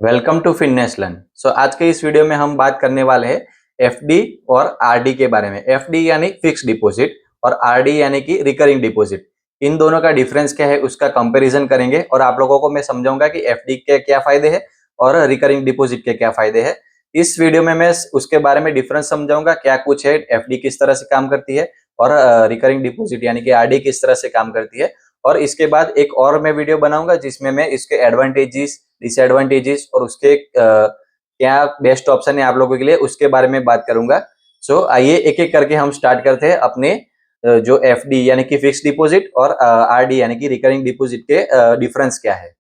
Welcome to fitness learn. आज के इस वीडियो में हम बात करने वाले हैं एफडी और आरडी के बारे में। एफडी यानी फिक्स डिपॉजिट और आरडी यानी कि रिकरिंग डिपॉजिट। इन दोनों का डिफरेंस क्या है उसका कंपैरिजन करेंगे और आप लोगों को मैं समझाऊंगा कि एफडी के क्या फायदे हैं और रिकरिंग डिपॉजिट के क्या फायदे हैं। इस वीडियो में मैं उसके बारे में डिफरेंस समझाऊंगा, क्या कुछ है, एफडी किस तरह से काम करती है और रिकरिंग डिपॉजिट यानी कि आरडी किस तरह से काम करती है। और इसके बाद एक और मैं वीडियो बनाऊंगा जिसमें मैं इसके एडवांटेजेस, डिसएडवांटेजेस और उसके क्या बेस्ट ऑप्शन है आप लोगों के लिए उसके बारे में बात करूंगा। आइए एक एक करके हम स्टार्ट करते हैं अपने जो एफडी यानी कि फिक्स डिपॉजिट और आरडी यानी कि रिकरिंग डिपॉजिट के डिफरेंस क्या है।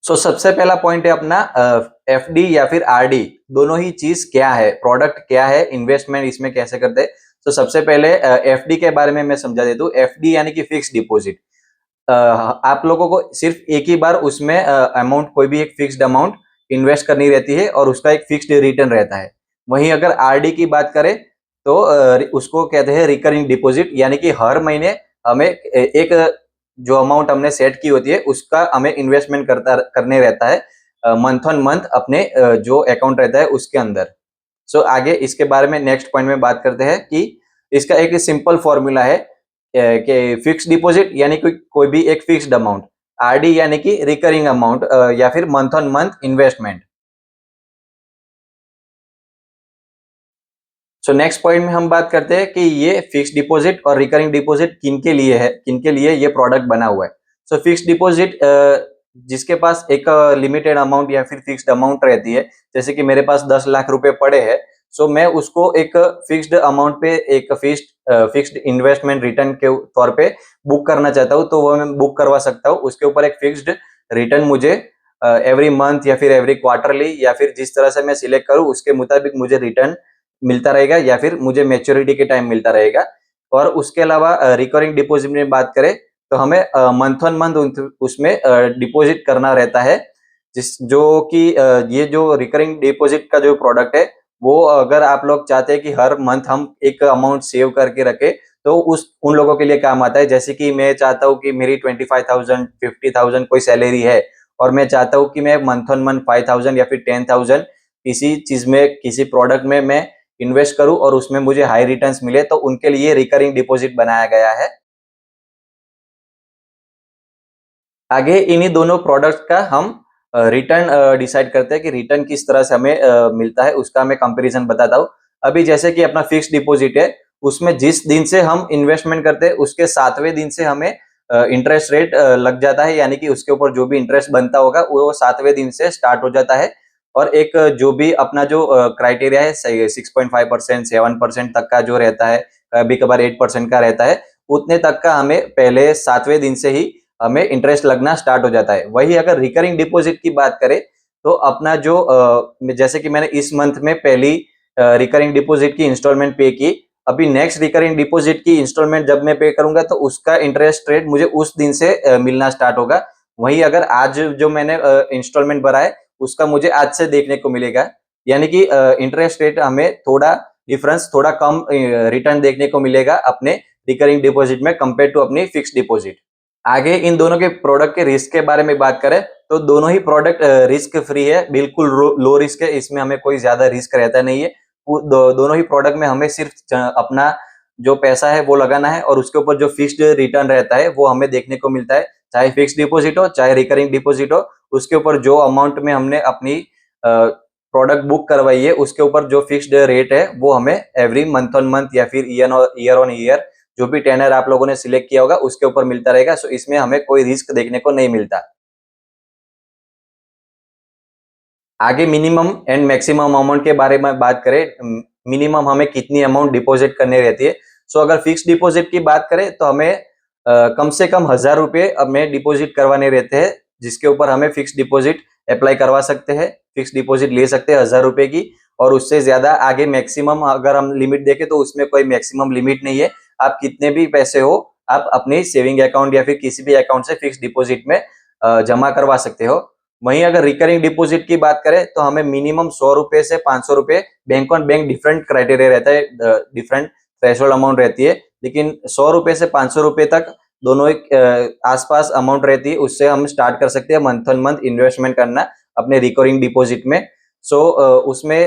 सबसे पहला पॉइंट है अपना एफडी या फिर आरडी, दोनों ही चीज क्या है, प्रोडक्ट क्या है, इन्वेस्टमेंट इसमें कैसे करते हैं। सबसे पहले एफडी के बारे में मैं समझा देता हूँ। एफडी यानी कि फिक्स डिपॉजिट। आप लोगों को सिर्फ एक ही बार उसमें अमाउंट, कोई भी एक फिक्स्ड अमाउंट इन्वेस्ट करनी रहती है और उसका एक फिक्स्ड रिटर्न रहता है। वहीं अगर आरडी की बात करें तो उसको कहते हैं रिकरिंग डिपॉजिट, यानी कि हर महीने हमें एक जो अमाउंट हमने सेट की होती है उसका हमें इन्वेस्टमेंट करने रहता है मंथ ऑन मंथ अपने जो अकाउंट रहता है उसके अंदर। आगे इसके बारे में नेक्स्ट पॉइंट में बात करते हैं कि इसका एक सिंपल फॉर्मूला है कि फिक्स डिपॉजिट यानी कोई भी एक फिक्स्ड अमाउंट, आरडी यानी कि रिकरिंग अमाउंट या फिर month on month investment. Next point में हम बात करते हैं कि ये फिक्स डिपॉजिट और रिकरिंग डिपॉजिट किनके लिए है, किनके लिए ये प्रोडक्ट बना हुआ है। फिक्स डिपॉजिट जिसके पास एक लिमिटेड अमाउंट या फिर फिक्स्ड अमाउंट रहती है, जैसे कि मेरे पास 10 लाख रुपए पड़े हैं, मैं उसको एक फिक्स्ड अमाउंट पे एक फिक्स्ड इन्वेस्टमेंट रिटर्न के तौर पे बुक करना चाहता हूँ, तो वो मैं बुक करवा सकता हूँ। उसके ऊपर एक फिक्स्ड रिटर्न मुझे एवरी मंथ या फिर एवरी क्वार्टरली या फिर जिस तरह से मैं सिलेक्ट करूँ उसके मुताबिक मुझे रिटर्न मिलता रहेगा या फिर मुझे मैच्योरिटी के टाइम मिलता रहेगा। और उसके अलावा रिकरिंग डिपॉजिट में बात करें तो हमें मंथ ऑन मंथ उसमें डिपॉजिट करना रहता है, जिस जो कि ये जो रिकरिंग डिपॉजिट का जो प्रोडक्ट है वो अगर आप लोग चाहते हैं कि हर मंथ हम एक अमाउंट सेव करके रखें तो उस उन लोगों के लिए काम आता है। जैसे कि मैं चाहता हूँ कि मेरी 25,000 50,000 कोई सैलरी है और मैं चाहता हूँ कि मैं मंथ ऑन मंथ 5,000 या फिर 10,000 किसी चीज में, किसी प्रोडक्ट में मैं इन्वेस्ट करूं और उसमें मुझे हाई रिटर्न्स मिले, तो उनके लिए रिकरिंग डिपॉजिट बनाया गया है। आगे इन्हीं दोनों प्रोडक्ट्स का हम रिटर्न डिसाइड करते हैं कि रिटर्न किस तरह से हमें मिलता है, उसका मैं कंपैरिजन बताता हूँ। अभी जैसे कि अपना फिक्स्ड डिपॉजिट है, उसमें जिस दिन से हम इन्वेस्टमेंट करते हैं उसके 7वें दिन से हमें इंटरेस्ट रेट लग जाता है, यानी कि उसके ऊपर जो भी इंटरेस्ट बनता होगा वो 7वें दिन से स्टार्ट हो जाता है। और एक जो भी अपना जो क्राइटेरिया है 6.5%, 7% तक का जो रहता है, कभी कभार 8% का रहता है, उतने तक का हमें पहले 7वें दिन से ही हमें इंटरेस्ट लगना स्टार्ट हो जाता है। वही अगर रिकरिंग डिपॉजिट की बात करें तो अपना जो जैसे कि मैंने इस मंथ में पहली रिकरिंग डिपॉजिट की इंस्टॉलमेंट पे की, अभी नेक्स्ट रिकरिंग डिपॉजिट की इंस्टॉलमेंट जब मैं पे करूंगा तो उसका इंटरेस्ट रेट मुझे उस दिन से मिलना स्टार्ट होगा। वही अगर आज जो मैंने इंस्टॉलमेंट भरा है उसका मुझे आज से देखने को मिलेगा, यानी कि इंटरेस्ट रेट हमें थोड़ा डिफरेंस, थोड़ा कम रिटर्न देखने को मिलेगा अपने रिकरिंग डिपॉजिट में कंपेयर टू अपनी फिक्स डिपॉजिट। आगे इन दोनों के प्रोडक्ट के रिस्क के बारे में बात करें तो दोनों ही प्रोडक्ट रिस्क फ्री है, बिल्कुल लो रिस्क है, इसमें हमें कोई ज्यादा रिस्क रहता नहीं है। दोनों ही प्रोडक्ट में हमें सिर्फ अपना जो पैसा है वो लगाना है और उसके ऊपर जो फिक्स्ड रिटर्न रहता है वो हमें देखने को मिलता है, चाहे फिक्स डिपॉजिट हो चाहे रिकरिंग डिपॉजिट हो। उसके ऊपर जो अमाउंट में हमने अपनी प्रोडक्ट बुक करवाई है उसके ऊपर जो फिक्स्ड रेट है वो हमें एवरी मंथ ऑन मंथ या फिर ईयर ऑन ईयर जो भी टेनर आप लोगों ने सिलेक्ट किया होगा उसके ऊपर मिलता रहेगा। इसमें हमें कोई रिस्क देखने को नहीं मिलता। आगे मिनिमम एंड मैक्सिमम अमाउंट के बारे में बात करें, मिनिमम हमें कितनी अमाउंट डिपॉजिट करनी रहती है। अगर फिक्स डिपॉजिट की बात करें तो हमें कम से कम 1,000 रुपए हमें डिपॉजिट करवाने रहते हैं, जिसके ऊपर हमें फिक्स डिपॉजिट अप्लाई करवा सकते हैं, फिक्स डिपॉजिट ले सकते हैं 1,000 रुपए की। और उससे ज्यादा आगे मैक्सिमम अगर हम लिमिट देखें तो उसमें कोई मैक्सिमम लिमिट नहीं है, आप कितने भी पैसे हो आप अपने सेविंग अकाउंट या फिर किसी भी अकाउंट से फिक्स डिपॉजिट में जमा करवा सकते हो। वहीं अगर रिकरिंग डिपॉजिट की बात करें तो हमें मिनिमम 100 रुपए से 500 रुपए bank on bank different criteria रहता है, डिफरेंट थ्रेशोल्ड अमाउंट रहती है, लेकिन 100 रुपए से 500 रुपए तक दोनों एक आसपास अमाउंट रहती है, उससे हम स्टार्ट कर सकते हैं मंथ ऑन मंथ इन्वेस्टमेंट करना अपने रिकरिंग डिपॉजिट में। सो उसमें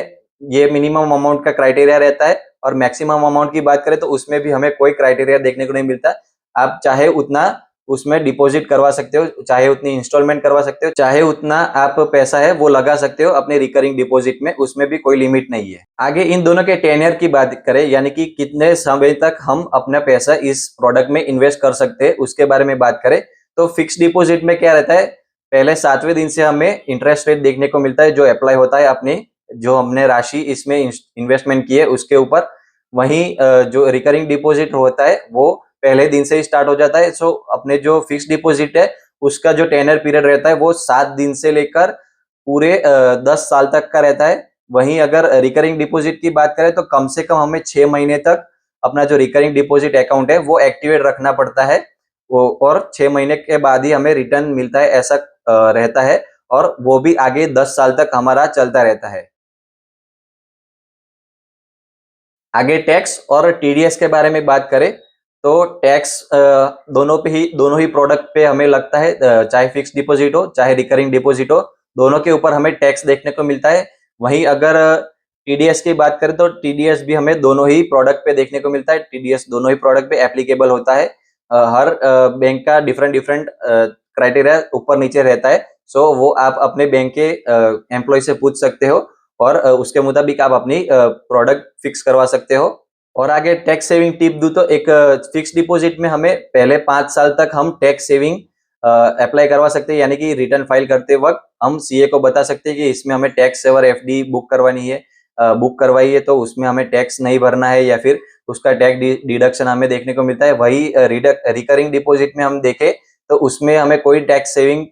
ये मिनिमम अमाउंट का क्राइटेरिया रहता है, और मैक्सिमम अमाउंट की बात करें तो उसमें भी हमें कोई क्राइटेरिया देखने को नहीं मिलता। आप चाहे उतना उसमें डिपॉजिट करवा सकते हो, चाहे उतनी इंस्टॉलमेंट करवा सकते हो, चाहे उतना आप पैसा है वो लगा सकते हो अपने रिकरिंग डिपॉजिट में, उसमें भी कोई लिमिट नहीं है। आगे इन दोनों के टेन्योर की बात करें, यानी कि कितने समय तक हम अपना पैसा इस प्रोडक्ट में इन्वेस्ट कर सकते हैं, उसके बारे में बात करें तो फिक्स डिपॉजिट में क्या रहता है, पहले 7वें दिन से हमें इंटरेस्ट रेट देखने को मिलता है जो अप्लाई होता है अपनी जो हमने राशि इसमें इन्वेस्टमेंट की है उसके ऊपर। वहीं जो रिकरिंग डिपॉजिट होता है वो पहले दिन से ही स्टार्ट हो जाता है। सो अपने जो फिक्स डिपॉजिट है उसका जो टेनर पीरियड रहता है वो 7 दिन से लेकर पूरे 10 साल तक का रहता है। वहीं अगर रिकरिंग डिपॉजिट की बात करें तो कम से कम हमें 6 महीने तक अपना जो रिकरिंग डिपॉजिट अकाउंट है वो एक्टिवेट रखना पड़ता है, और 6 महीने के बाद ही हमें रिटर्न मिलता है, ऐसा रहता है, और वो भी आगे 10 साल तक हमारा चलता रहता है। आगे टैक्स और टीडीएस के बारे में बात करें तो टैक्स दोनों ही प्रोडक्ट पे हमें लगता है, चाहे फिक्स डिपॉजिट हो चाहे रिकरिंग डिपॉजिट हो, दोनों के ऊपर हमें टैक्स देखने को मिलता है। वहीं अगर टीडीएस की बात करें तो टीडीएस भी हमें दोनों ही प्रोडक्ट पे देखने को मिलता है। टीडीएस दोनों ही प्रोडक्ट पे एप्लीकेबल होता है। हर बैंक का डिफरेंट डिफरेंट क्राइटेरिया ऊपर नीचे रहता है। सो वो आप अपने बैंक के एम्प्लॉय से पूछ सकते हो, और उसके मुताबिक आप अपनी प्रोडक्ट फिक्स करवा सकते हो। और आगे टैक्स सेविंग टिप दूं तो एक फिक्स डिपॉजिट में हमें पहले 5 साल तक हम टैक्स सेविंग अप्लाई करवा सकते हैं, यानी कि रिटर्न फाइल करते वक्त हम सीए को बता सकते हैं कि इसमें हमें टैक्स सेवर एफडी बुक करवानी है, बुक करवाई है तो उसमें हमें टैक्स नहीं भरना है, या फिर उसका टैक्स डिडक्शन हमें देखने को मिलता है। वही रिकरिंग डिपॉजिट में हम देखें तो उसमें हमें कोई टैक्स सेविंग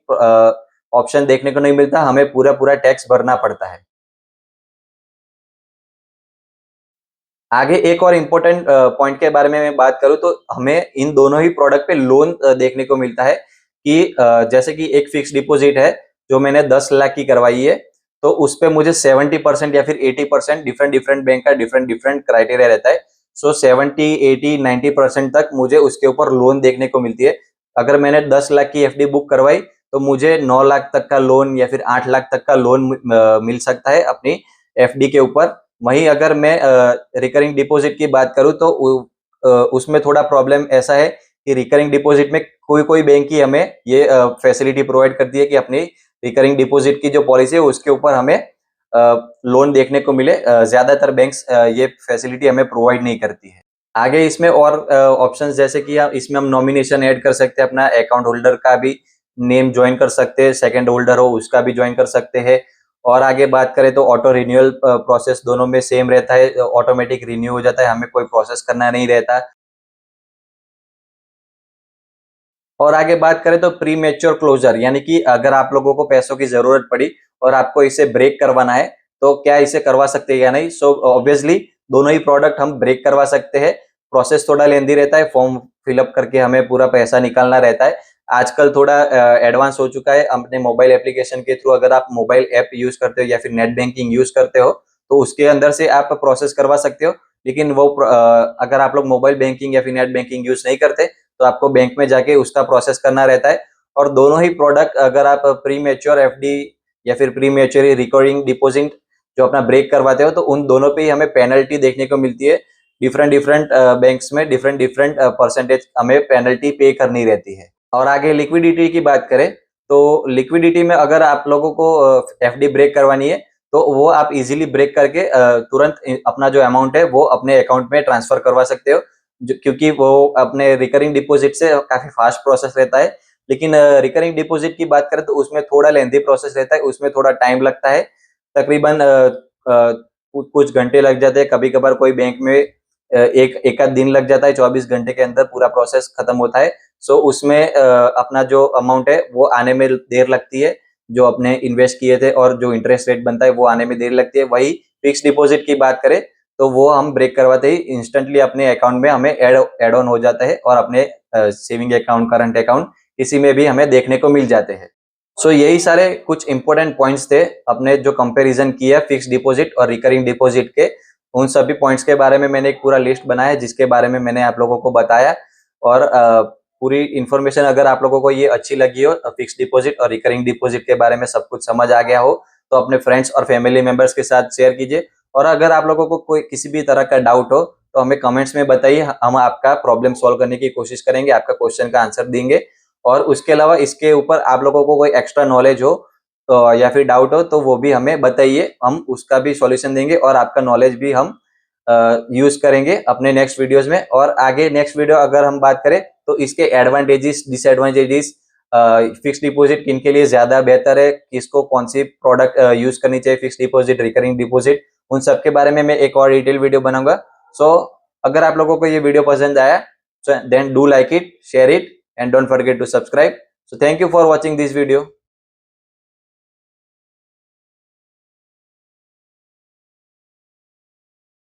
ऑप्शन देखने को नहीं मिलता, हमें पूरा पूरा टैक्स भरना पड़ता है। आगे एक और इम्पोर्टेंट पॉइंट के बारे में मैं बात करूँ तो हमें इन दोनों ही प्रोडक्ट पे लोन देखने को मिलता है कि जैसे कि एक फिक्स डिपॉजिट है जो मैंने 10 लाख की करवाई है, तो उस पे मुझे 70% या फिर 80% डिफरेंट डिफरेंट बैंक का डिफरेंट डिफरेंट क्राइटेरिया रहता है। सो 70, 80, 90% तक मुझे उसके ऊपर लोन देखने को मिलती है। अगर मैंने 10 लाख की एफडी बुक करवाई तो मुझे 9 लाख तक का लोन या फिर 8 लाख तक का लोन मिल सकता है अपनी एफडी के ऊपर। वहीं अगर मैं रिकरिंग डिपॉजिट की बात करूं तो उसमें थोड़ा प्रॉब्लम ऐसा है कि रिकरिंग डिपॉजिट में कोई कोई बैंक ही हमें ये फैसिलिटी प्रोवाइड करती है कि अपनी रिकरिंग डिपॉजिट की जो पॉलिसी है उसके ऊपर हमें लोन देखने को मिले। ज्यादातर बैंक्स ये फैसिलिटी हमें प्रोवाइड नहीं करती है। आगे इसमें और ऑप्शंस जैसे कि इसमें हम नॉमिनेशन ऐड कर सकते हैं, अपना अकाउंट होल्डर का भी नेम ज्वाइन कर सकते हैं, सेकंड होल्डर हो उसका भी ज्वाइन कर सकते हैं। और आगे बात करें तो ऑटो रिन्यूअल प्रोसेस दोनों में सेम रहता है, ऑटोमेटिक रिन्यू हो जाता है, हमें कोई प्रोसेस करना नहीं रहता। और आगे बात करें तो प्री मैच्योर क्लोजर, यानी कि अगर आप लोगों को पैसों की जरूरत पड़ी और आपको इसे ब्रेक करवाना है तो क्या इसे करवा सकते हैं या नहीं। सो ऑब्वियसली दोनों ही प्रोडक्ट हम ब्रेक करवा सकते हैं। प्रोसेस थोड़ा लेंदी रहता है, फॉर्म फिलअप करके हमें पूरा पैसा निकालना रहता है। आजकल थोड़ा एडवांस हो चुका है, अपने मोबाइल एप्लीकेशन के थ्रू अगर आप मोबाइल ऐप यूज करते हो या फिर नेट बैंकिंग यूज करते हो तो उसके अंदर से आप प्रोसेस करवा सकते हो। लेकिन वो अगर आप लोग मोबाइल बैंकिंग या फिर नेट बैंकिंग यूज नहीं करते तो आपको बैंक में जाके उसका प्रोसेस करना रहता है। और दोनों ही प्रोडक्ट अगर आप प्री मैच्योर एफडी या फिर प्री मैच्योर रिकरिंग डिपॉजिट जो अपना ब्रेक करवाते हो तो उन दोनों पे ही हमें पेनल्टी देखने को मिलती है। डिफरेंट डिफरेंट बैंक्स में डिफरेंट डिफरेंट परसेंटेज हमें पेनल्टी पे करनी रहती है। और आगे लिक्विडिटी की बात करें तो लिक्विडिटी में अगर आप लोगों को एफडी ब्रेक करवानी है तो वो आप इजीली ब्रेक करके तुरंत अपना जो अमाउंट है वो अपने अकाउंट में ट्रांसफर करवा सकते हो, क्योंकि वो अपने रिकरिंग डिपॉजिट से काफी फास्ट प्रोसेस रहता है। लेकिन रिकरिंग डिपॉजिट की बात करें तो उसमें थोड़ा लेंथी प्रोसेस रहता है, उसमें थोड़ा टाइम लगता है। तकरीबन कुछ घंटे लग जाते हैं, कभी कभार कोई बैंक में एक आध दिन लग जाता है, 24 घंटे के अंदर पूरा प्रोसेस खत्म होता है। सो उसमें अपना जो अमाउंट है वो आने में देर लगती है, जो अपने इन्वेस्ट किए थे और जो इंटरेस्ट रेट बनता है वो आने में देर लगती है। वही फिक्स डिपॉजिट की बात करें तो वो हम ब्रेक करवाते ही इंस्टेंटली अपने अकाउंट में हमें ऐड ऑन हो जाता है, और अपने सेविंग अकाउंट करंट अकाउंट किसी में भी हमें देखने को मिल जाते हैं। सो यही सारे कुछ इंपॉर्टेंट पॉइंट्स थे अपने जो कंपैरिजन किया फिक्स डिपॉजिट और रिकरिंग डिपॉजिट के। उन सभी पॉइंट्स के बारे में मैंने एक पूरा लिस्ट बनाया है, जिसके बारे में मैंने आप लोगों को बताया। और पूरी इन्फॉर्मेशन अगर आप लोगों को ये अच्छी लगी हो, फिक्स डिपॉजिट और रिकरिंग डिपॉजिट के बारे में सब कुछ समझ आ गया हो, तो अपने फ्रेंड्स और फैमिली मेंबर्स के साथ शेयर कीजिए। और अगर आप लोगों को कोई किसी भी तरह का डाउट हो तो हमें कमेंट्स में बताइए, हम आपका प्रॉब्लम सॉल्व करने की कोशिश करेंगे, आपका क्वेश्चन का आंसर देंगे। और उसके अलावा इसके ऊपर आप लोगों को कोई एक्स्ट्रा नॉलेज हो तो या फिर डाउट हो तो वो भी हमें बताइए, हम उसका भी सॉल्यूशन देंगे और आपका नॉलेज भी हम यूज करेंगे अपने नेक्स्ट वीडियोस में। और आगे नेक्स्ट वीडियो अगर हम बात करें तो इसके एडवांटेजेस, डिसएडवांटेजेस, फिक्स डिपॉजिट किन के लिए ज्यादा बेहतर है, किसको कौन सी प्रोडक्ट यूज करनी चाहिए, फिक्स डिपॉजिट, रिकरिंग डिपॉजिट, उन सब के बारे में मैं एक और डिटेल वीडियो बनाऊंगा। सो अगर आप लोगों को ये वीडियो पसंद आया, so then do like it, share it, and don't forget to subscribe. So thank you for watching this video.